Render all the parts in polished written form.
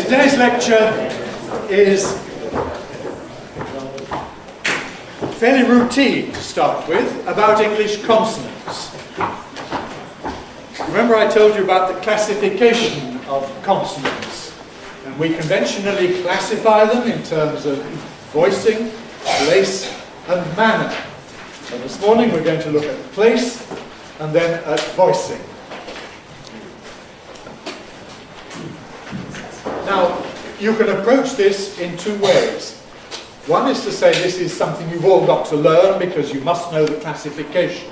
Today's lecture is fairly routine to start with, about English consonants. Remember I told you about the classification of consonants, and we conventionally classify them in terms of voicing, place and manner. So this morning we're going to look at place and then at voicing. Now, you can approach this in two ways. One is to say this is something you've all got to learn because you must know the classification.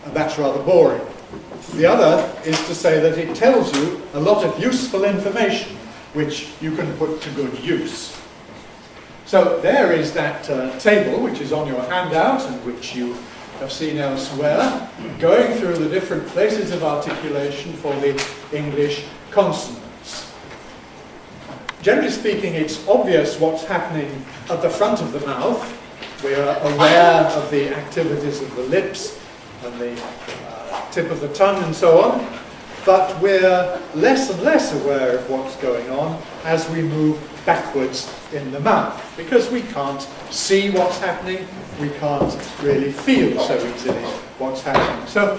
And that's rather boring. The other is to say that it tells you a lot of useful information which you can put to good use. So there is that table which is on your handout and which you have seen elsewhere, going through the different places of articulation for the English consonants. Generally speaking, it's obvious what's happening at the front of the mouth. We are aware of the activities of the lips and the tip of the tongue and so on, but we're less and less aware of what's going on as we move backwards in the mouth, because we can't see what's happening, we can't really feel so easily what's happening. So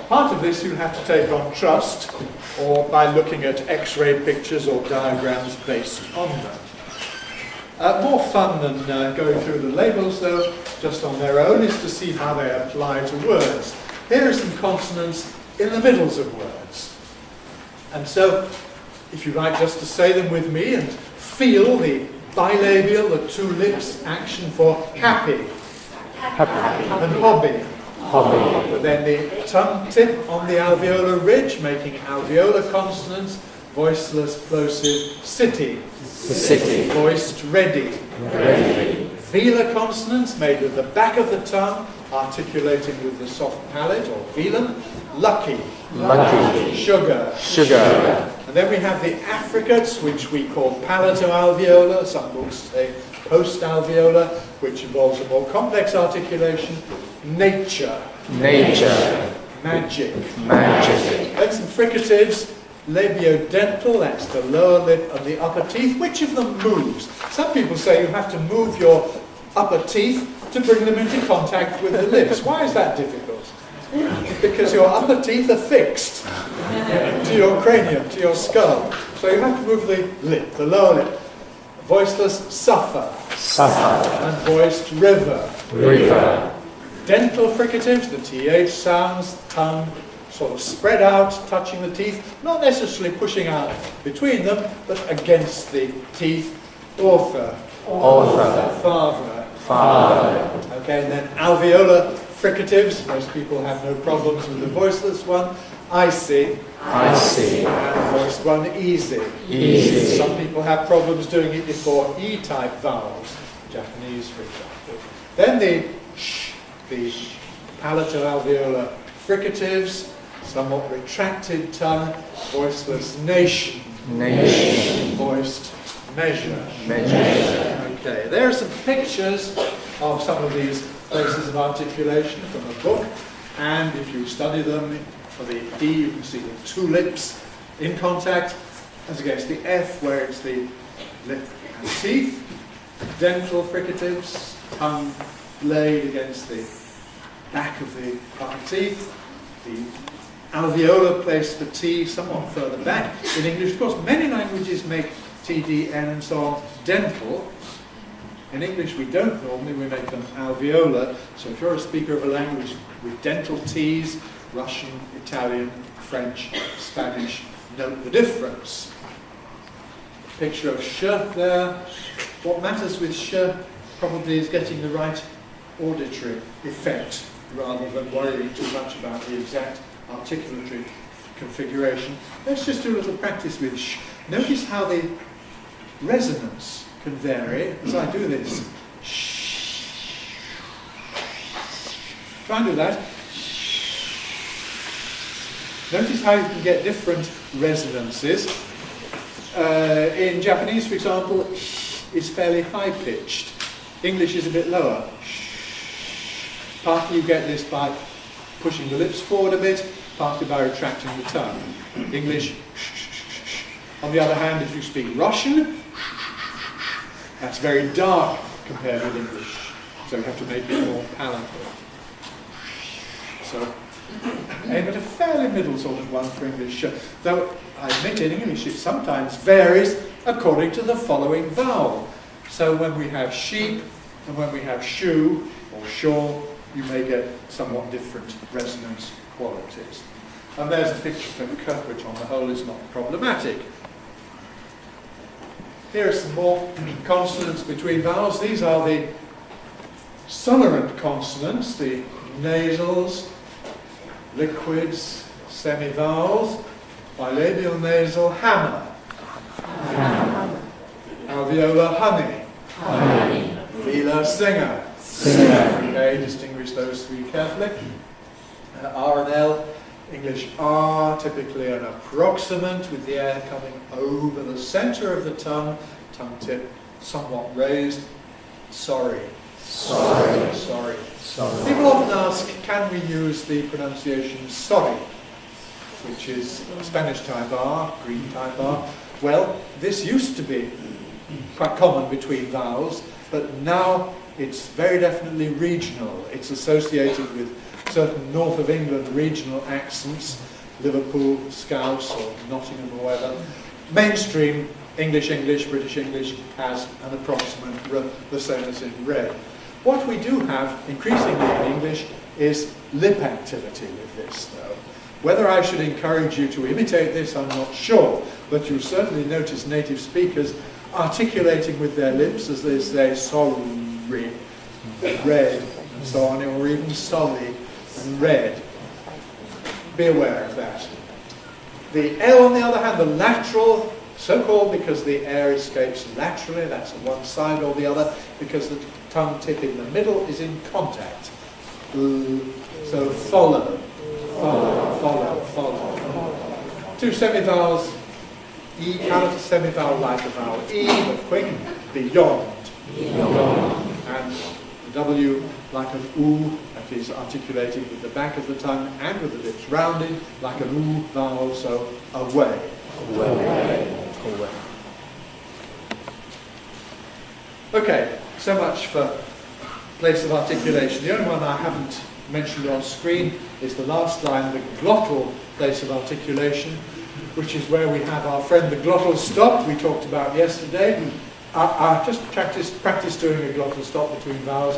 part of this you have to take on trust, or by looking at X-ray pictures or diagrams based on them. More fun than going through the labels, though, just on their own, is to see how they apply to words. Here are some consonants in the middles of words. And so, if you like just to say them with me and feel the bilabial, the two lips action for happy, and hobby. But then the tongue tip on the alveolar ridge, making alveolar consonants, voiceless, plosive, city. Voiced, ready. Velar consonants made with the back of the tongue, articulating with the soft palate, or velum, lucky. Sugar. And then we have the affricates, which we call palato-alveolar, some books say post-alveolar, which involves a more complex articulation. Nature. Magic. Then some fricatives. Labiodental, that's the lower lip and the upper teeth. Which of them moves? Some people say you have to move your upper teeth to bring them into contact with the lips. Why is that difficult? Because your upper teeth are fixed to your cranium, to your skull. So you have to move the lip, the lower lip. Voiceless, suffer. And voiced, river. Dental fricatives, the TH sounds, tongue sort of spread out, touching the teeth, not necessarily pushing out between them, but against the teeth. Author. Father. Okay, and then alveolar fricatives, most people have no problems with the voiceless one. Icy. And voiced one, easy. Some people have problems doing it before E-type vowels, Japanese for example. Then the sh, the palato-alveolar fricatives, somewhat retracted tongue, voiceless nation. Voiced measure. Okay, there are some pictures of some of these places of articulation from the book, and if you study them for the D, you can see the two lips in contact, as against the F, where it's the lip and teeth. Dental fricatives, tongue laid against the back of the upper teeth. The alveolar place for T somewhat further back. In English, of course, many languages make T, D, N and so on dental. In English we don't normally, we make them alveolar. So if you're a speaker of a language with dental T's, Russian, Italian, French, Spanish, note the difference. Picture of sh there. What matters with sh probably is getting the right auditory effect, rather than worrying too much about the exact articulatory configuration. Let's just do a little practice with sh. Notice how the resonance can vary as I do this. Sh. Try and do that. Notice how you can get different resonances. In Japanese, for example, is fairly high-pitched. English is a bit lower. Partly you get this by pushing the lips forward a bit, partly by retracting the tongue. English, On the other hand, if you speak Russian, that's very dark compared with English. So you have to make it more palatal. So aim at a fairly middle sort of one for English. Though I admit in English it sometimes varies according to the following vowel. So when we have sheep and when we have shoe or shawl, you may get somewhat different resonance qualities. And there's a picture from K, which on the whole is not problematic. Here are some more consonants between vowels. These are the sonorant consonants, the nasals, liquids, semivowels, bilabial nasal, hammer, alveolar, honey, velar, singer. Okay, distinguish those three carefully. R and L, English R, typically an approximant with the air coming over the centre of the tongue tip somewhat raised. Sorry. People often ask, can we use the pronunciation sorry, which is Spanish type R, green type R. Well, this used to be quite common between vowels, but now it's very definitely regional. It's associated with certain north of England regional accents, Liverpool, Scouse or Nottingham or whatever. Mainstream English, British English has an approximant R, the same as in red. What we do have increasingly in English is lip activity with this though. Whether I should encourage you to imitate this, I'm not sure, but you'll certainly notice native speakers articulating with their lips as they say sorry, red, and so on, or even solly and red. Be aware of that. The L, on the other hand, the lateral, so-called because the air escapes laterally, that's on one side or the other, because the tongue tip in the middle is in contact. So follow. Two semivowels, E, palatal semivowel like the vowel E, but quick, beyond. And the W like an U, that is articulated with the back of the tongue and with the lips rounded, like an U vowel, so away. Okay, so much for place of articulation. The only one I haven't mentioned on screen is the last line, the glottal place of articulation, which is where we have our friend the glottal stop we talked about yesterday. Just practice doing a glottal stop between vowels.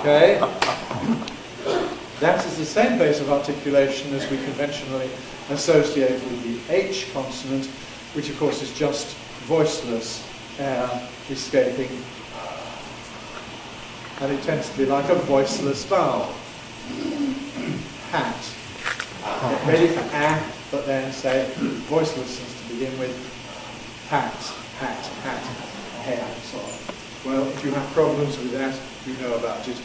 Okay. That is the same base of articulation as we conventionally associate with the H consonant, which of course is just voiceless air escaping. And it tends to be like a voiceless vowel. Hat. Get ready for a, but then say voicelessness to begin with. Hat, hair, and so on. Well, if you have problems with that, you know about it.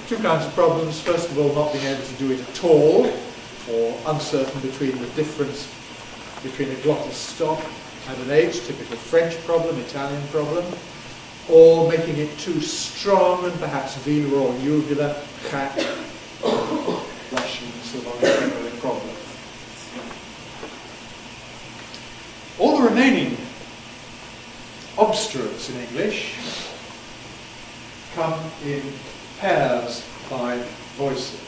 Two kinds of problems. First of all, not being able to do it at all, or uncertain between the difference between a glottal stop and an H, typical French problem, Italian problem, or making it too strong and perhaps velar or uvular, hat, Russian, Slavonic problem. All the remaining obstruents in English come in pairs by voicing.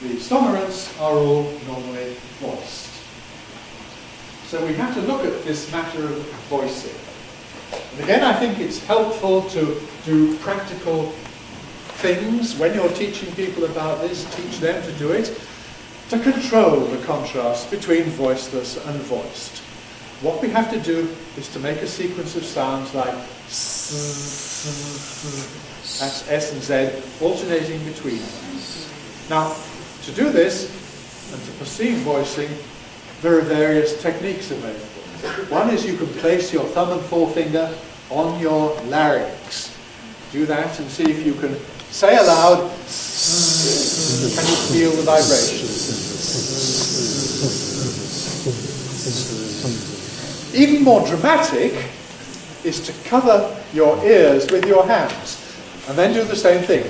The sonorants are all normally voiced. So we have to look at this matter of voicing. And again, I think it's helpful to do practical things when you're teaching people about this, teach them to do it, to control the contrast between voiceless and voiced. What we have to do is to make a sequence of sounds like that's S and Z, alternating between them. Now, to do this, and to perceive voicing, there are various techniques available. One is you can place your thumb and forefinger on your larynx. Do that and see if you can say aloud, can you feel the vibration? Even more dramatic is to cover your ears with your hands and then do the same thing.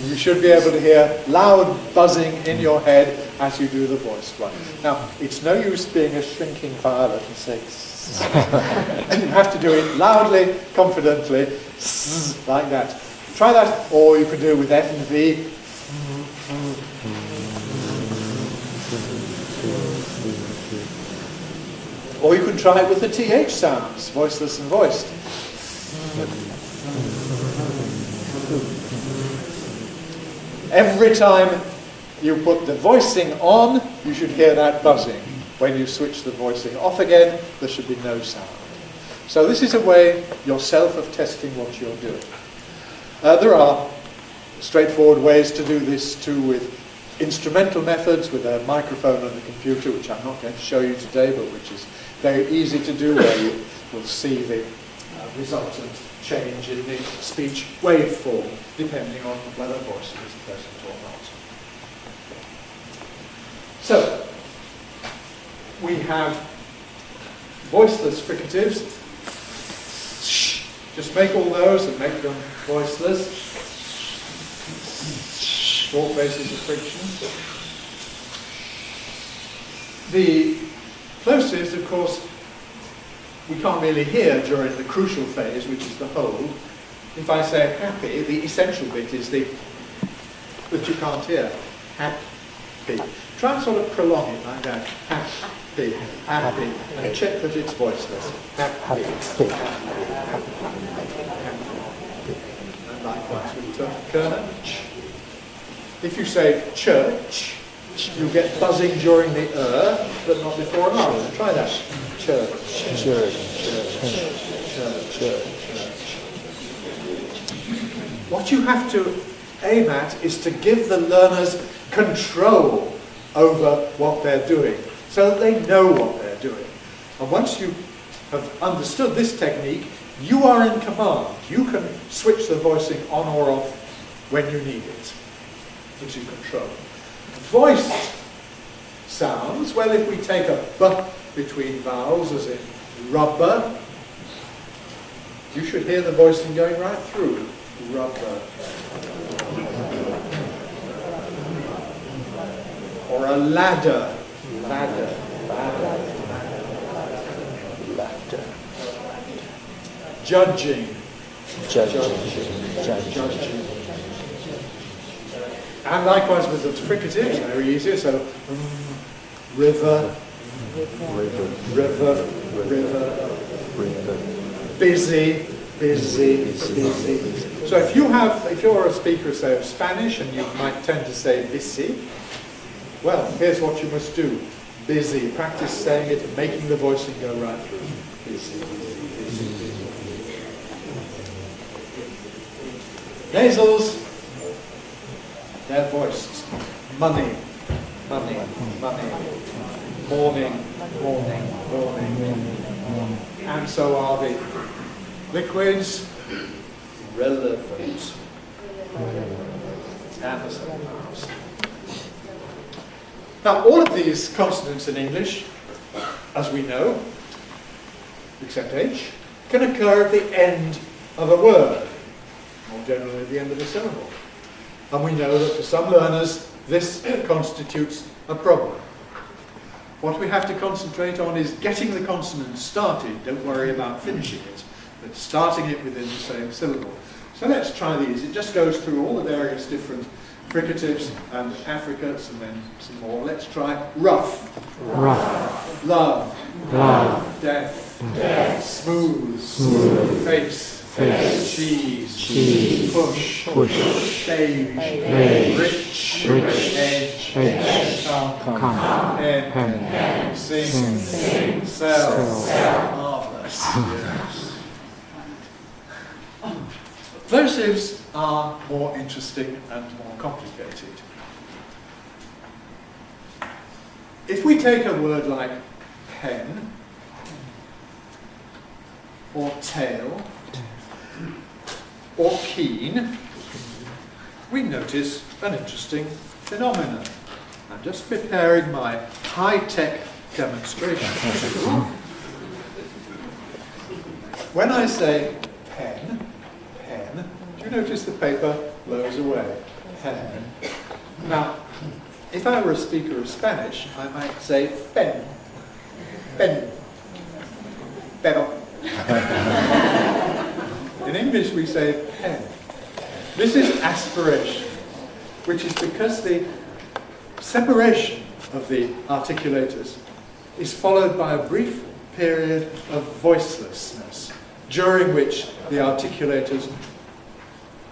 You should be able to hear loud buzzing in your head as you do the voiced one. Now, it's no use being a shrinking violet and saying you have to do it loudly, confidently, like that. Try that, or you can do it with F and V. Or you can try it with the TH sounds, voiceless and voiced. Every time you put the voicing on, you should hear that buzzing. When you switch the voicing off again, there should be no sound. So this is a way yourself of testing what you're doing. There are straightforward ways to do this too with instrumental methods, with a microphone on the computer, which I'm not going to show you today, but which is very easy to do, where you will see the resultant change in the speech waveform, depending on whether voice is present or not. So, we have voiceless fricatives. Just make all those and make them voiceless. Short bases of friction. The plosives, of course, we can't really hear during the crucial phase, which is the hold. If I say happy, the essential bit is the that you can't hear. Happy. Try and sort of prolong it like that. Happy, happy, and check that it's voiceless. Happy, happy. And likewise with church. If you say church, you get buzzing during the but not before and after. Try that. Church, church, church, church. What you have to aim at is to give the learners control over what they're doing, so that they know what they're doing. And once you have understood this technique, you are in command. You can switch the voicing on or off when you need it. Gives you control. Voiced sounds, well, if we take a B between vowels, as in rubber, you should hear the voicing going right through. Rubber. Or a ladder. Ladder. Ladder. Ladder. Judging. Judging. And likewise with the fricatives, very easy. So river. River. Busy. So if you're a speaker, say, of Spanish, and you might tend to say busy, well, here's what you must do. Busy. Practice saying it and making the voicing go right through. Busy. Nasals, they're voiced. Money. Money. Morning. And so are the liquids. Relevant. And the semivowels. Now, all of these consonants in English, as we know, except H, can occur at the end of a word, or generally at the end of a syllable. And we know that for some learners, this constitutes a problem. What we have to concentrate on is getting the consonant started. Don't worry about finishing it, but starting it within the same syllable. So let's try these. It just goes through all the various different fricatives and affricates, and then some more. Let's try rough. Rough. Love. Love. Death. Death. Smooth. Smooth. Face. Face. Cheese. Cheese. Push. Push. Stage. Rich. Rich. Edge. Edge. Come. Pen. Sing. Sing. Sell. Marvelous. Yes. Plosives are more interesting and more complicated. If we take a word like pen, or tail, or keen, we notice an interesting phenomenon. I'm just preparing my high-tech demonstration. When I say pen, do you notice the paper blows away? pen. Now, if I were a speaker of Spanish, I might say pen, pen, pero. In English, we say pen. This is aspiration, which is because the separation of the articulators is followed by a brief period of voicelessness, during which the articulators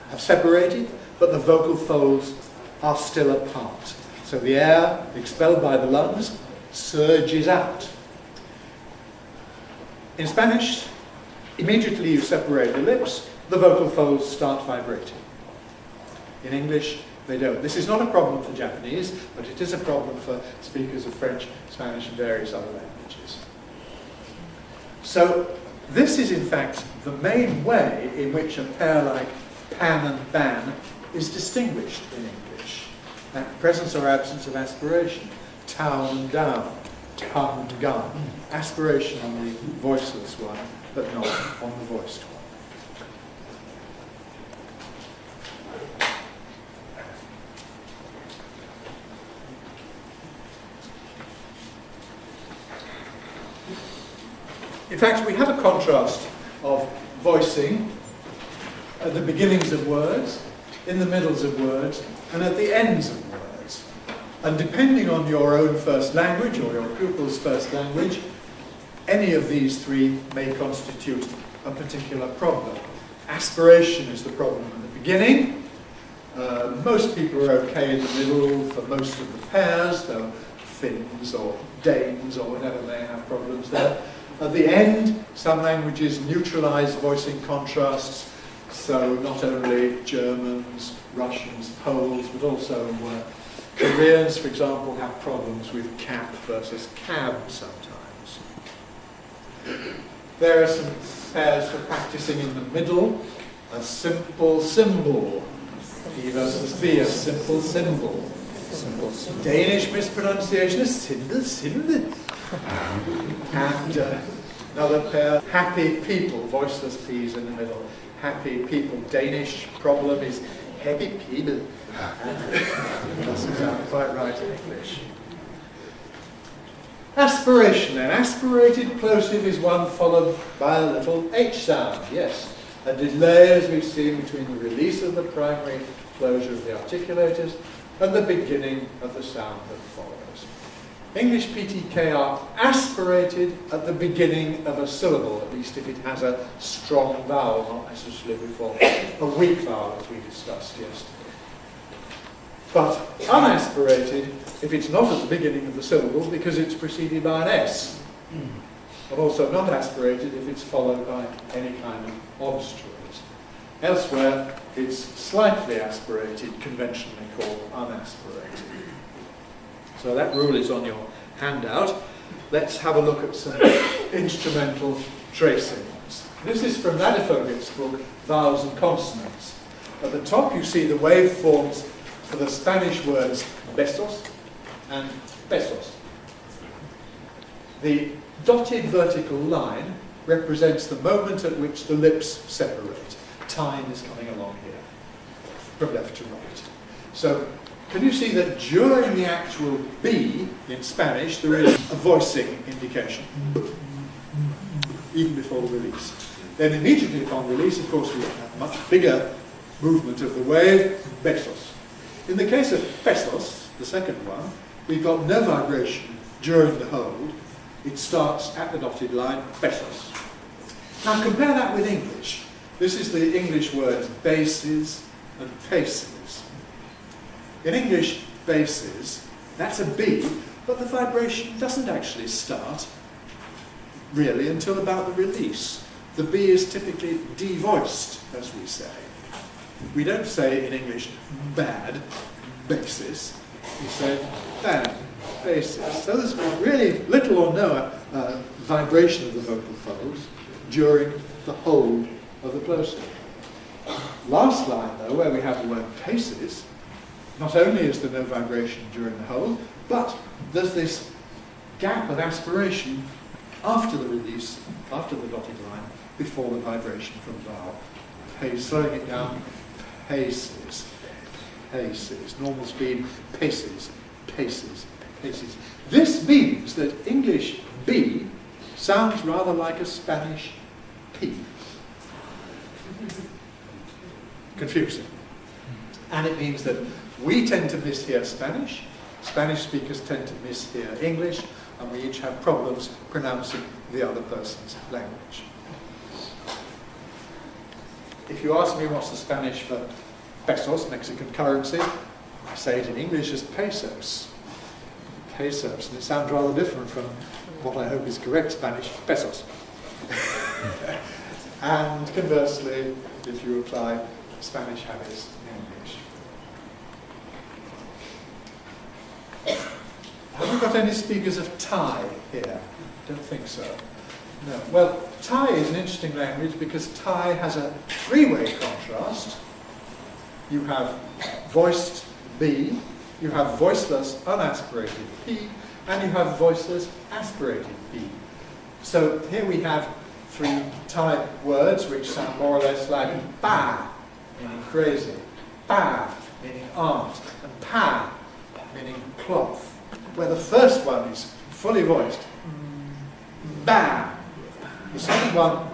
have separated, but the vocal folds are still apart. So the air expelled by the lungs surges out. In Spanish, immediately you separate the lips, the vocal folds start vibrating. In English, they don't. This is not a problem for Japanese, but it is a problem for speakers of French, Spanish, and various other languages. So this is in fact the main way in which a pair like pan and ban is distinguished in English. Presence or absence of aspiration. Town and down. Tongue and gun. Aspiration on the voiceless one, but not on the voiced one. In fact, we have a contrast of voicing at the beginnings of words, in the middles of words, and at the ends of words. And depending on your own first language or your pupil's first language, any of these three may constitute a particular problem. Aspiration is the problem at the beginning. Most people are okay in the middle for most of the pairs, though Finns or Danes or whatever may have problems there. At the end, some languages neutralize voicing contrasts, so not only Germans, Russians, Poles, but also Koreans, for example, have problems with cap versus cab sometimes. There are some pairs for practicing in the middle. A simple symbol. P versus B, a simple symbol. Danish mispronunciation is symbol, symbol. And another pair, happy people, voiceless P's in the middle. Happy people. Danish problem is happy people. Doesn't sound quite right in English. Aspiration then. Aspirated plosive is one followed by a little H sound, yes. A delay, as we've seen, between the release of the primary closure of the articulators and the beginning of the sound that follows. English PTK are aspirated at the beginning of a syllable, at least if it has a strong vowel, not necessarily before a weak vowel, as we discussed yesterday. But unaspirated if it's not at the beginning of the syllable because it's preceded by an S. And also not aspirated if it's followed by any kind of obstruent. Elsewhere, it's slightly aspirated, conventionally called unaspirated. So that rule is on your handout. Let's have a look at some instrumental tracings. This is from Phonetics' book, Vowels and Consonants. At the top you see the waveforms for the Spanish words besos and besos. The dotted vertical line represents the moment at which the lips separate. Time is coming along here, from left to right. So, can you see that during the actual B in Spanish, there is a voicing indication, even before the release. Then immediately upon release, of course, we have a much bigger movement of the wave, besos. In the case of pesos, the second one, we've got no vibration during the hold. It starts at the dotted line, pesos. Now compare that with English. This is the English words bases and paces. In English, bases, that's a B, but the vibration doesn't actually start really until about the release. The B is typically devoiced, as we say. We don't say in English bad basis, we say bad basis. So there's really little or no vibration of the vocal folds during the hold of the plosive. Last line, though, where we have the word paces, not only is there no vibration during the hold, but there's this gap of aspiration after the release, after the dotted line, before the vibration from vowel. Slowing it down, paces. paces. Normal speed, paces, paces, paces. This means that English B sounds rather like a Spanish P. Confusing. And it means that we tend to mishear Spanish, Spanish speakers tend to mishear English, and we each have problems pronouncing the other person's language. If you ask me what's the Spanish for pesos, Mexican currency, I say it in English as pesos. Pesos, and it sounds rather different from what I hope is correct Spanish, pesos. And conversely, if you apply Spanish habits in English. Have we got any speakers of Thai here? Don't think so. No. Well, Thai is an interesting language because Thai has a three-way contrast. You have voiced B, you have voiceless unaspirated P, and you have voiceless aspirated P. So here we have three Thai words which sound more or less like ba, meaning crazy, ba, meaning aunt, and pa, meaning cloth, where the first one is fully voiced, ba. The second one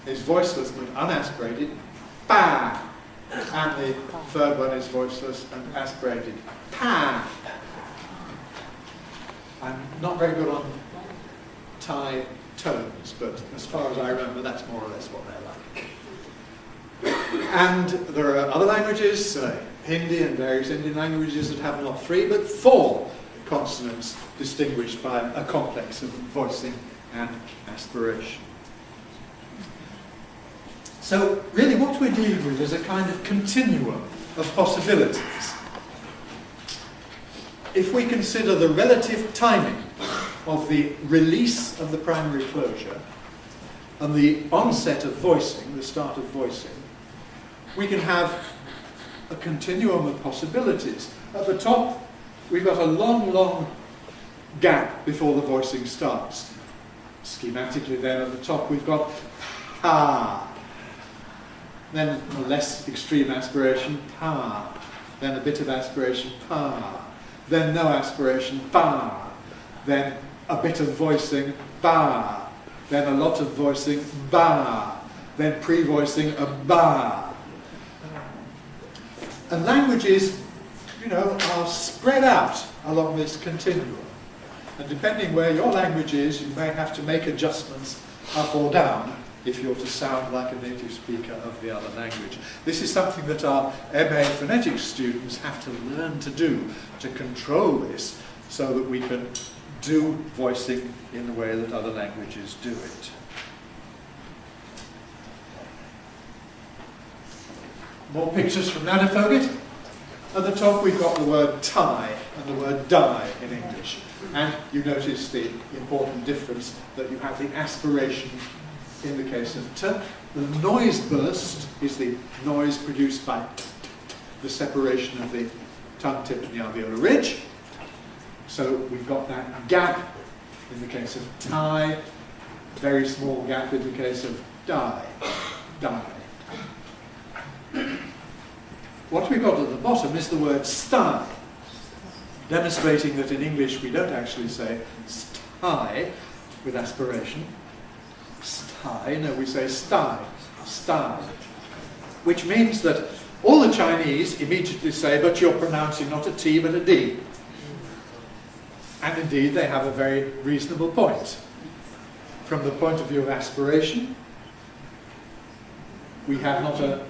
is voiceless but unaspirated, ba. And the third one is voiceless and aspirated, pa. I'm not very good on Thai tones, but as far as I remember, that's more or less what they're like. And there are other languages, Hindi and various Indian languages that have not three, but four consonants distinguished by a complex of voicing and aspiration. So really what we're dealing with is a kind of continuum of possibilities. If we consider the relative timing of the release of the primary closure and the onset of voicing, the start of voicing, we can have a continuum of possibilities. At the top, we've got a long, long gap before the voicing starts. Schematically then, at the top, we've got pa. Then a less extreme aspiration, pa. Then a bit of aspiration, pa. Then no aspiration, ba. Then a bit of voicing, ba. Then a lot of voicing, ba. Then pre-voicing, a ba. And languages, you know, are spread out along this continuum. And depending where your language is, you may have to make adjustments up or down if you're to sound like a native speaker of the other language. This is something that our MA Phonetics students have to learn to do, to control this, so that we can do voicing in the way that other languages do it. More pictures from Nanophobic. At the top we've got the word tie and the word die in English. And you notice the important difference that you have the aspiration in the case of t. The noise burst is the noise produced by the separation of the tongue tip and the alveolar ridge. So we've got that gap in the case of tie, very small gap in the case of die, die. What we've got at the bottom is the word sty, demonstrating that in English we don't actually say sty with aspiration. Sty, no, we say sty, sty, which means that all the Chinese immediately say, but you're pronouncing not a T but a D. And indeed they have a very reasonable point. From the point of view of aspiration, we have not an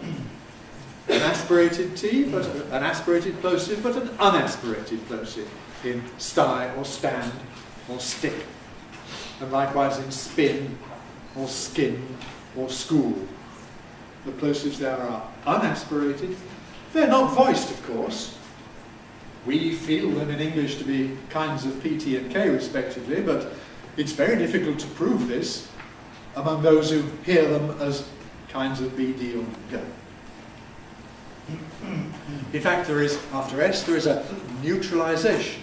aspirated T, but an aspirated plosive, but an unaspirated plosive in sty or stand or stick. And likewise in spin or skin or school. The plosives there are unaspirated. They're not voiced, of course. We feel them in English to be kinds of PT and K respectively, but it's very difficult to prove this among those who hear them as kinds of B, D, or G. In fact, there is, after S, there is a neutralization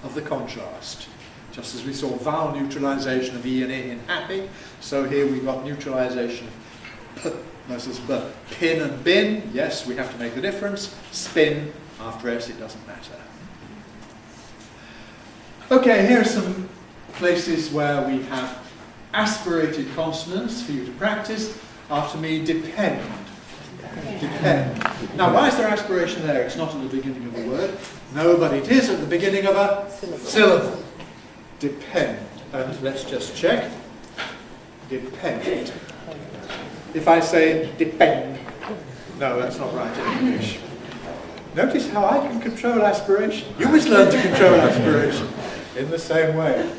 of the contrast. Just as we saw vowel neutralization of E and I in happy, so here we've got neutralization of P versus B. Pin and bin, yes, we have to make the difference. Spin, After S, it doesn't matter. Okay, here are some places where we have aspirated consonants for you to practice. After me, depend. Depend. Now, why is there aspiration there? It's not at the beginning of a word. No, but it is at the beginning of a syllable. Depend. And let's just check. Depend. If I say depend, no, that's not right in English. Notice how I can control aspiration. You must learn to control aspiration in the same way.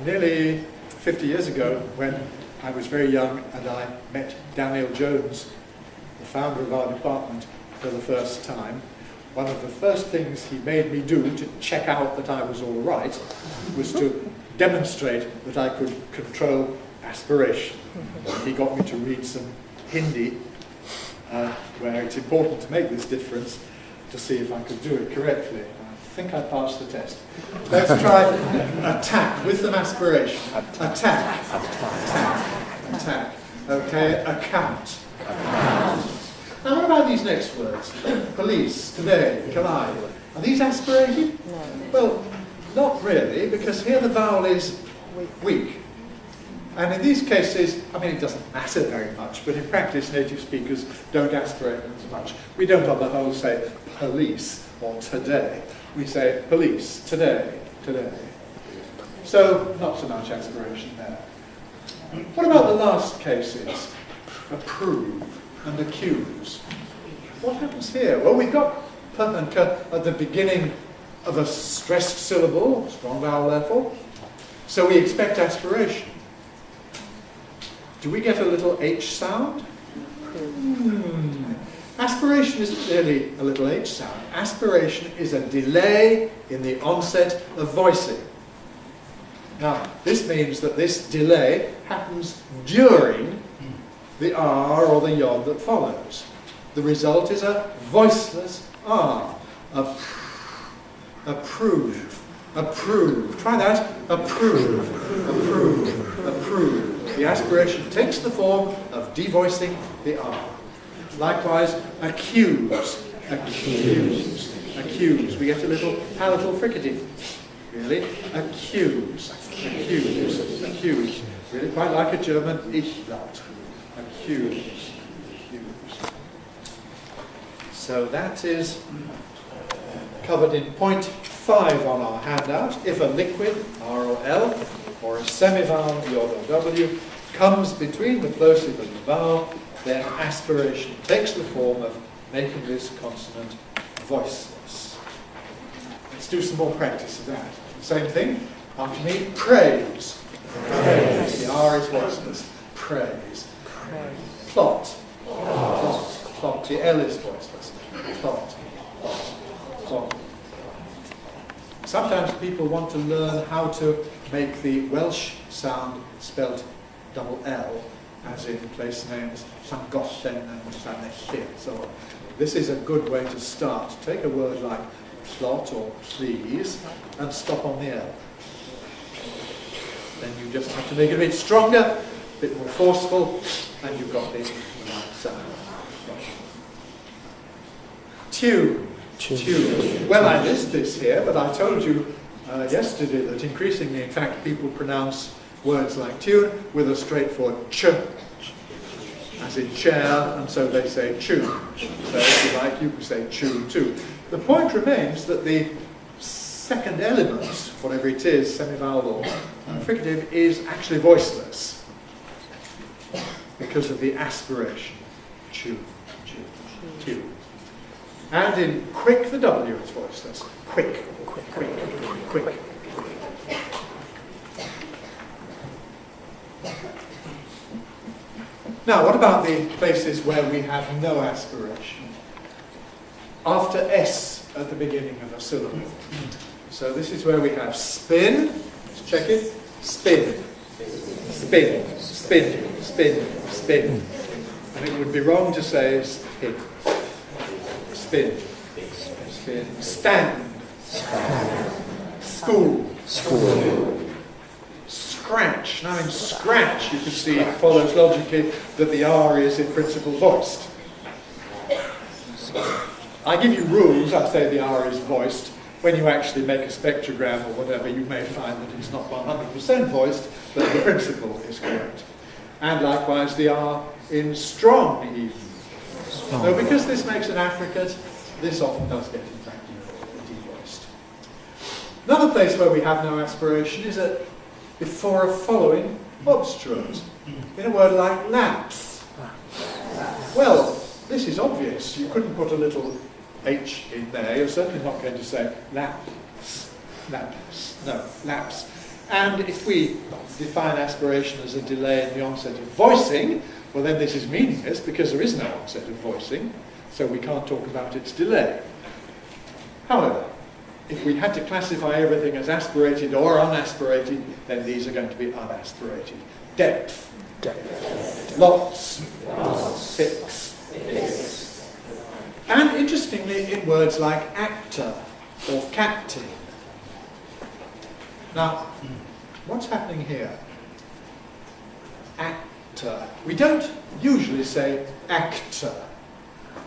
Nearly 50 years ago, when I was very young and I met Daniel Jones, the founder of our department, for the first time, one of the first things he made me do to check out that I was all right was to demonstrate that I could control aspiration. He got me to read some Hindi, where it's important to make this difference, to see if I could do it correctly. I think I passed the test. Let's try attack with some aspiration. Attack. Attack. Attack. Okay, account. Now what about these next words? Police, today, collide. Are these aspirated? No. Well, not really, because here the vowel is weak. And in these cases, I mean, it doesn't matter very much, but in practice, native speakers don't aspirate them as much. We don't on the whole say police or today. We say police, today, today. So, not so much aspiration there. What about the last cases? Approve and accuse. What happens here? Well, we've got p and k at the beginning of a stressed syllable, strong vowel therefore, so we expect aspiration. Do we get a little H sound? Aspiration isn't really a little H sound. Aspiration is a delay in the onset of voicing. Now, this means that this delay happens during the R or the yod that follows. The result is a voiceless R. Approve. Approve. Try that. Approve. Approve. Approve. The aspiration takes the form of devoicing the R. Likewise, accuse. Accuse. Accuse. We get a little palatal fricative. Really? Accuse. Accuse. Accuse. Really quite like a German Ich-Laut. Accuse. Accuse. So that is covered in point 5 on our handout. If a liquid, R or L, or a semivowel, yod or W, comes between the plosive and the vowel, then aspiration takes the form of making this consonant voiceless. Let's do some more practice of that. Same thing. After me, praise. Praise. The R is voiceless. Praise. Plot. Plot. Plot. The L is voiceless. Plot. Plot. Plot. Sometimes people want to learn how to make the Welsh sound spelt double L, as in place names Llangollen and Llanelli and so on. This is a good way to start. Take a word like plot or please and stop on the L. Then you just have to make it a bit stronger, a bit more forceful, and you've got the right sound. Tune. Tune. Well, I list this here, but I told you yesterday that increasingly, in fact, people pronounce words like tune with a straightforward ch, as in chair, and so they say tune. So if you like, you can say tune too. The point remains that the second element, whatever it is, semivowel or fricative, is actually voiceless because of the aspiration. Tune, tune, tune. And in quick, the W is voiceless. Quick, quick, quick, quick. Now, what about the places where we have no aspiration? After S at the beginning of a syllable. So this is where we have spin. Let's check it. Spin. Spin. Spin. Spin. Spin. And it would be wrong to say spin. Spin. Spin. Stand. School. School. scratch. Now in scratch, you can see it follows logically that the R is in principle voiced. I give you rules, I say the R is voiced. When you actually make a spectrogram or whatever, you may find that it's not 100% voiced, but the principle is correct. And likewise the R in strong even. So because this makes an affricate, this often does get in fact devoiced. Another place where we have no aspiration is before a following obstruent, in a word like laps. Well, this is obvious. You couldn't put a little H in there. You're certainly not going to say laps. Laps. No, laps. And if we define aspiration as a delay in the onset of voicing, well then this is meaningless because there is no onset of voicing, so we can't talk about its delay. However, if we had to classify everything as aspirated or unaspirated, then these are going to be unaspirated. Depth. Lots. Fix. And interestingly, in words like actor or captain. Now, what's happening here? Actor. We don't usually say actor,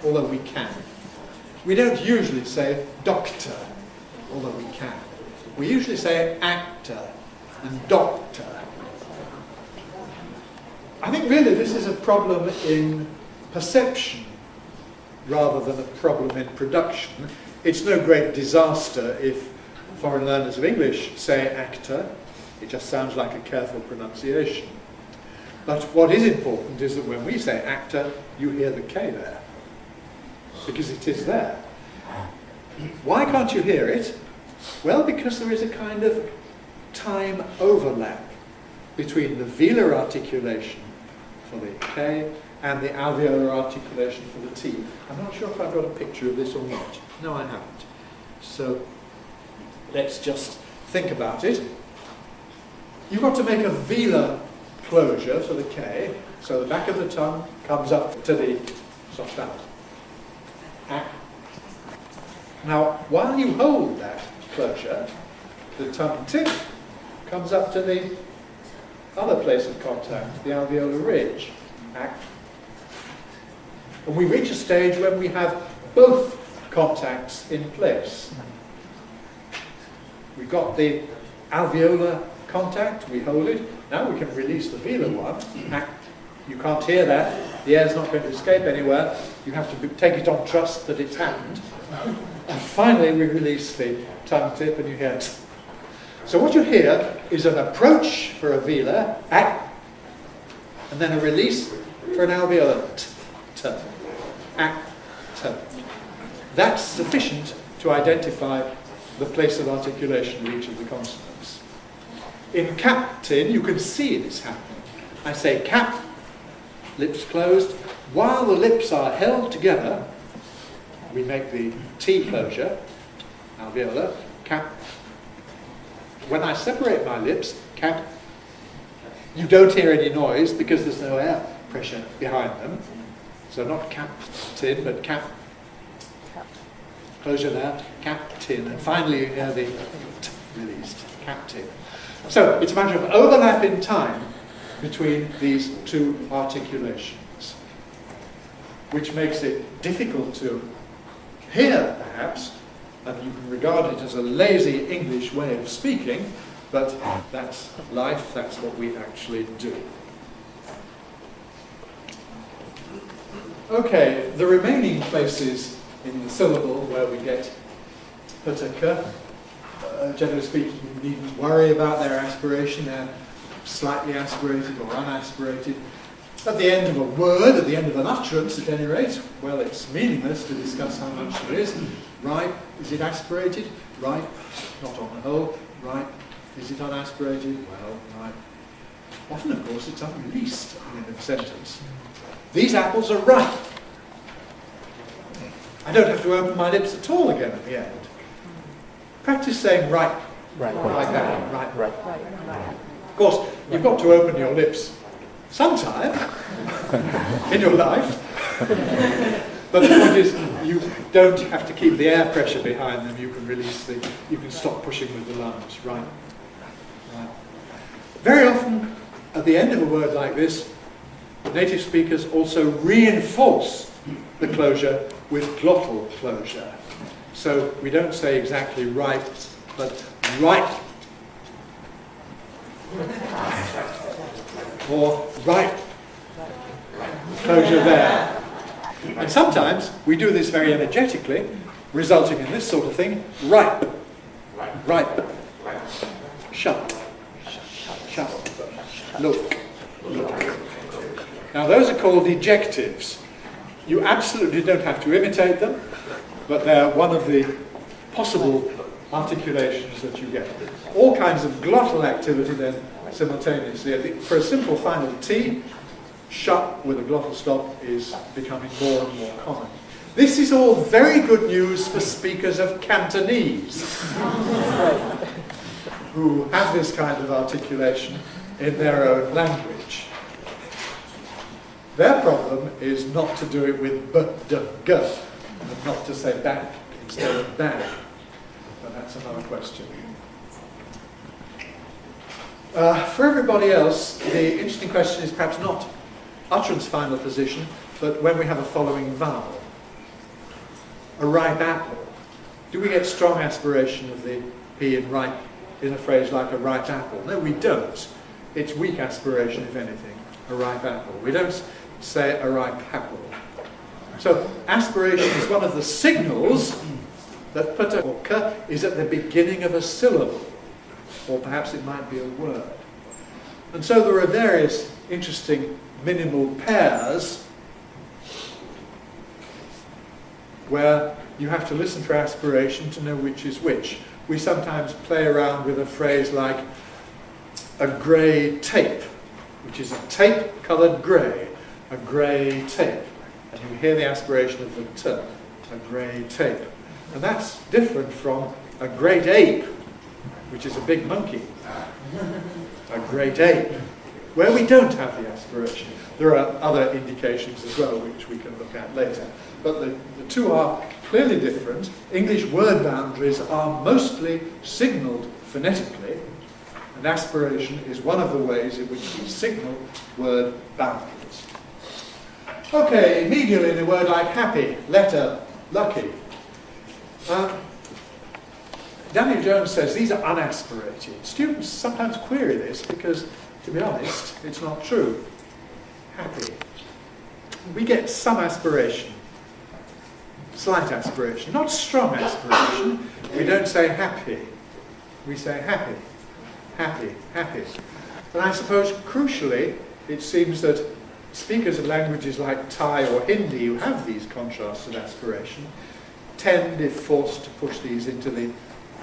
although we can. We don't usually say doctor, although we can. We usually say actor and doctor. I think really this is a problem in perception rather than a problem in production. It's no great disaster if foreign learners of English say actor. It just sounds like a careful pronunciation. But what is important is that when we say actor, you hear the K there, because it is there. Why can't you hear it? Well, because there is a kind of time overlap between the velar articulation for the K and the alveolar articulation for the T. I'm not sure if I've got a picture of this or not. No, I haven't. So let's just think about it. You've got to make a velar closure for the K, so the back of the tongue comes up to the soft palate. Now, while you hold that closure, the tongue tip comes up to the other place of contact, the alveolar ridge. And we reach a stage when we have both contacts in place. We've got the alveolar contact, we hold it. Now we can release the velar one. You can't hear that. The air's not going to escape anywhere. You have to take it on trust that it's happened. And finally we release the tongue tip and you hear it. So what you hear is an approach for a velar, and then a release for an alveolar, That's sufficient to identify the place of articulation of each of the consonants. In captain, you can see this happening. I say cap, lips closed. While the lips are held together, we make the T closure, alveolar, cap. When I separate my lips, cap, you don't hear any noise because there's no air pressure behind them. So not captain, but cap. Closure there, captain. And finally you hear the T released, captain. So it's a matter of overlap in time between these two articulations, which makes it difficult to hear, perhaps, and you can regard it as a lazy English way of speaking, but that's life, that's what we actually do. Okay, the remaining places in the syllable where we get pataka, generally speaking, you needn't worry about their aspiration. They're slightly aspirated or unaspirated. At the end of a word, at the end of an utterance at any rate, well, it's meaningless to discuss how much there is. Right, is it aspirated? Right, not on the whole. Right, is it unaspirated? Well, right. Often, of course, it's unreleased at the end of a sentence. These apples are ripe. I don't have to open my lips at all again at the end. Practice saying right, like that, right. Of course, you've got to open your lips sometime in your life. But the point is, you don't have to keep the air pressure behind them. You can release you can stop pushing with the lungs, right. Very often, at the end of a word like this, native speakers also reinforce the closure with glottal closure. So we don't say exactly right, but right. Or right. Closure there. And sometimes we do this very energetically, resulting in this sort of thing. Right. Right. Shut. Shut. Look. Look. Now those are called ejectives. You absolutely don't have to imitate them, but they're one of the possible articulations that you get. All kinds of glottal activity then simultaneously. For a simple final T, shut with a glottal stop is becoming more and more common. This is all very good news for speakers of Cantonese, who have this kind of articulation in their own language. Their problem is not to do it with b, d, g, and not to say back instead of bang. But that's another question. For everybody else, the interesting question is perhaps not utterance final position, but when we have a following vowel. A ripe apple. Do we get strong aspiration of the P in ripe in a phrase like a ripe apple? No, we don't. It's weak aspiration, if anything, a ripe apple. We don't say a ripe apple. So aspiration is one of the signals that put or k is at the beginning of a syllable, or perhaps it might be a word. And so there are various interesting minimal pairs where you have to listen for aspiration to know which is which. We sometimes play around with a phrase like a grey tape, which is a tape-coloured grey, a grey tape. And you hear the aspiration of the t, a grey tape. And that's different from a great ape, which is a big monkey. A great ape, where we don't have the aspiration. There are other indications as well, which we can look at later. But the two are clearly different. English word boundaries are mostly signalled phonetically, and aspiration is one of the ways in which we signal word boundaries. Okay, immediately in a word like happy, letter, lucky. Daniel Jones says these are unaspirated. Students sometimes query this because, to be honest, it's not true. Happy. We get some aspiration, slight aspiration, not strong aspiration. We don't say happy. We say happy, happy, happy. But I suppose, crucially, it seems that speakers of languages like Thai or Hindi who have these contrasts of aspiration tend, if forced, to push these into the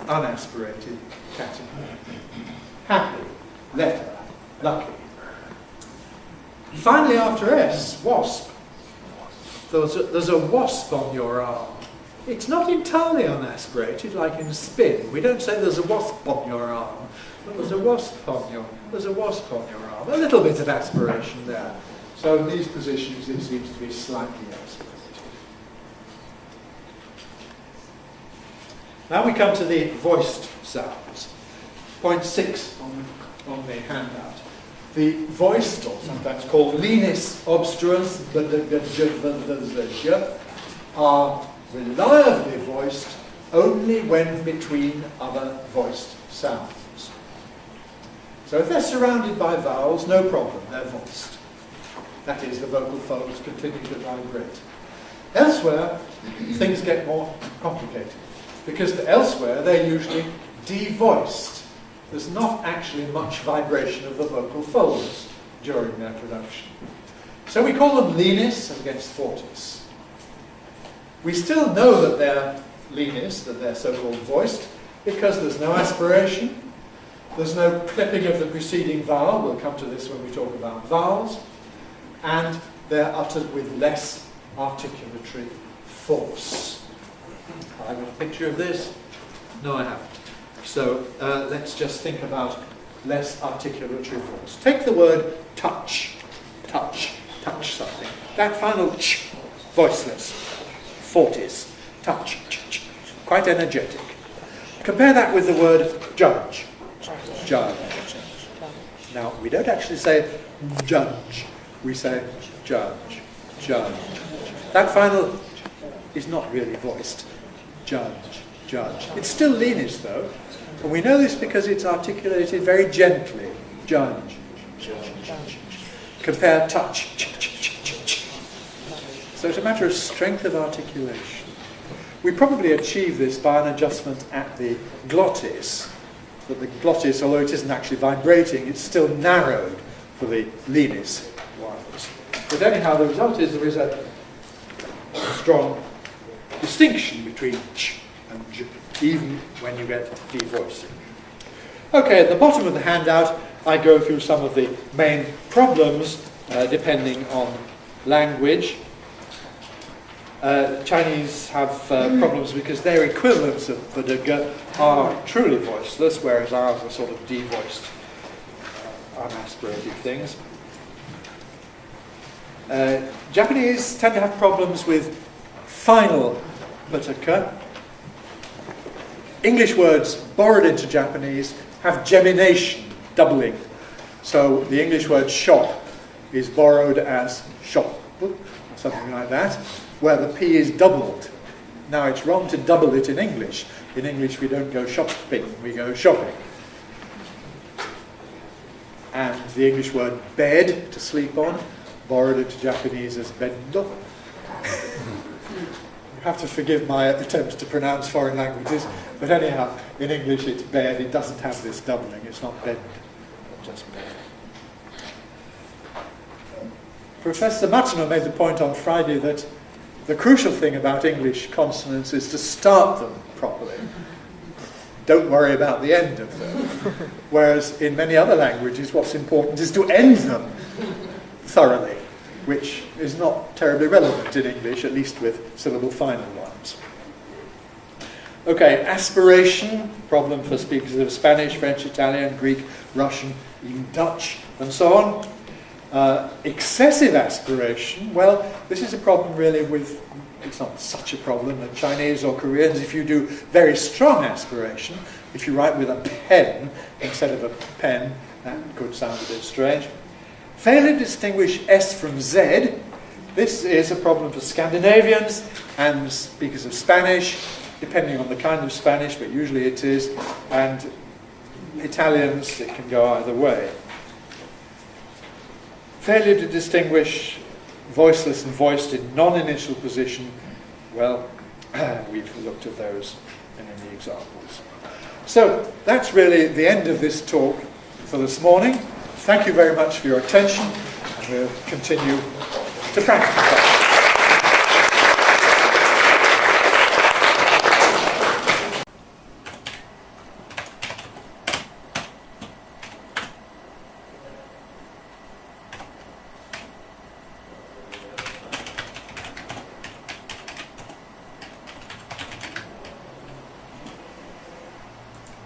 unaspirated category. Happy, letter, lucky. Finally, after S, wasp. There's a wasp on your arm. It's not entirely unaspirated, like in spin. We don't say there's a wasp on your arm, but there's a wasp on your arm. A little bit of aspiration there. So in these positions, it seems to be slightly aspirated. Now we come to the voiced sounds. Point 6 on the handout. The voiced, or sometimes called lenis obstruents, are reliably voiced only when between other voiced sounds. So if they're surrounded by vowels, no problem, they're voiced. That is, the vocal folds continue to vibrate. Elsewhere, things get more complicated, because elsewhere they're usually devoiced. There's not actually much vibration of the vocal folds during their production. So we call them lenis against fortis. We still know that they're lenis, that they're so-called voiced, because there's no aspiration, there's no clipping of the preceding vowel, we'll come to this when we talk about vowels, and they're uttered with less articulatory force. I have a picture of this? No, I haven't. So let's just think about less articulatory force. Take the word touch, touch, touch something. That final ch, voiceless, fortis, touch, ch, ch, quite energetic. Compare that with the word judge, judge. Now, we don't actually say judge, we say judge, judge. That final is not really voiced. Judge, judge. It's still lenis though, and we know this because it's articulated very gently. Judge, judge, judge. Compare touch. So it's a matter of strength of articulation. We probably achieve this by an adjustment at the glottis. But the glottis, although it isn't actually vibrating, it's still narrowed for the lenis ones. But anyhow, the result is there is a strong distinction between ch and j, even when you get devoicing. Okay, at the bottom of the handout, I go through some of the main problems depending on language. Chinese have problems because their equivalents of the de are truly voiceless, whereas ours are sort of devoiced, unaspirated things. Japanese tend to have problems with final pataka. English words borrowed into Japanese have gemination, doubling. So the English word shop is borrowed as shop, or something like that, where the P is doubled. Now it's wrong to double it in English. In English we don't go shopping, we go shopping. And the English word bed, to sleep on, borrowed into Japanese as bendo. You have to forgive my attempts to pronounce foreign languages, but anyhow, in English it's bed, it doesn't have this doubling, it's not bend, just bed. Professor Matsuno made the point on Friday that the crucial thing about English consonants is to start them properly. Don't worry about the end of them. Whereas in many other languages, what's important is to end them thoroughly, which is not terribly relevant in English, at least with syllable final ones. Okay, aspiration, problem for speakers of Spanish, French, Italian, Greek, Russian, even Dutch, and so on. Excessive aspiration, well, this is a problem really with, it's not such a problem that Chinese or Koreans, if you do very strong aspiration, if you write with a pen instead of a pen, that could sound a bit strange. Failure to distinguish S from Z, this is a problem for Scandinavians and speakers of Spanish, depending on the kind of Spanish, but usually it is, and Italians, it can go either way. Failure to distinguish voiceless and voiced in non-initial position, well, we've looked at those in the examples. So that's really the end of this talk for this morning. Thank you very much for your attention, and we'll continue to practice.